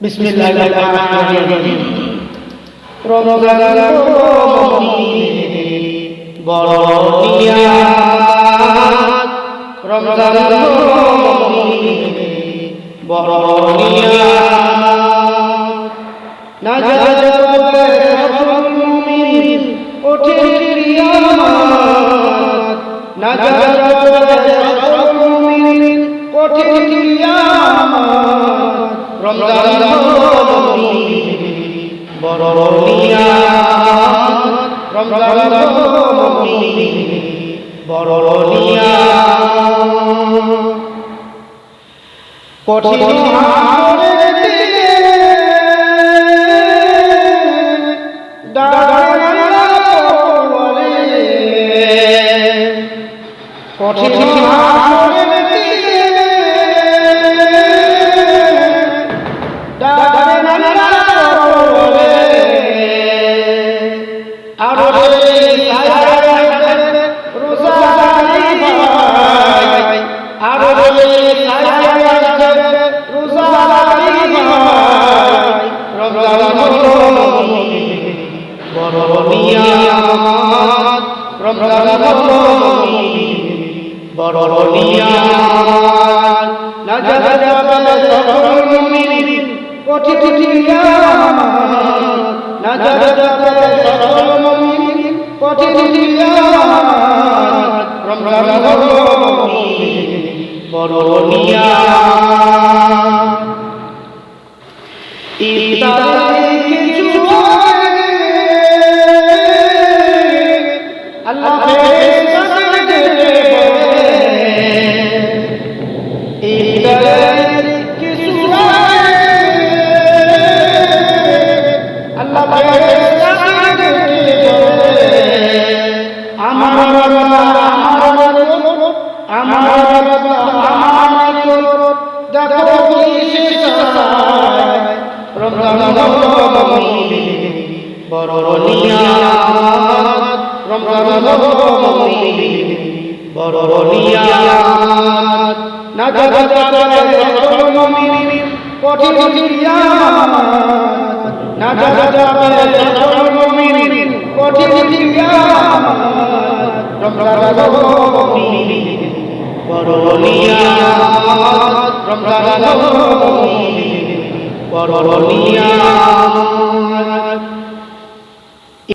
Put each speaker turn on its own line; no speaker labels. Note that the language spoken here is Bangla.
বিসমিল্লাহির রহমানির রহিম। রমজান মুমিনের বড় নিয়ামত, রমজান মুমিনের বড় নিয়ামত। নাজাত পাবে সকল মুমিন ওঠে কিয়ামত, নাজাত পাবে সকল মুমিন ওঠে কিয়ামত। রমজান মুমিনের বড় নিয়ামত, রমজান মুমিনের বড় নিয়ামত। কঠিন আমলের দিনে দাঁড়ানো পড়ে, কঠিন আমলের দিনে দাঁড়ানো পড়ে। আর রোজাদারি ভাই, আর রোজাদারি ভাই, রমজান মুমিনের বড় নিয়ামত, রমজান মুমিনের বড় নিয়ামত। নাজাত পাবে সকল মুমিন ওঠে কিয়ামত, নাজাত পাবে সকল মুমিন ওঠে কিয়ামত। রমজান মুমিনের বড় নিয়ামত। ইফতারে কিছু আল্লাহ ফেরেশতাকে বলে, ইফতারে কিছু আল্লাহ ফেরেশতাকে বলে, আমার বাবা আমার দেখো রমজান মুমিনের বড় নিয়ামত, রমজান মুমিনের বড় নিয়ামত। নাজাত পাবে সকল মুমিন ওঠে কিয়ামত, নাজাত পাবে সকল মুমিন ওঠে কিয়ামত। রমজান মুমিনের বড় নিয়ামত, রমজান মুমিনের বড় নিয়ামত।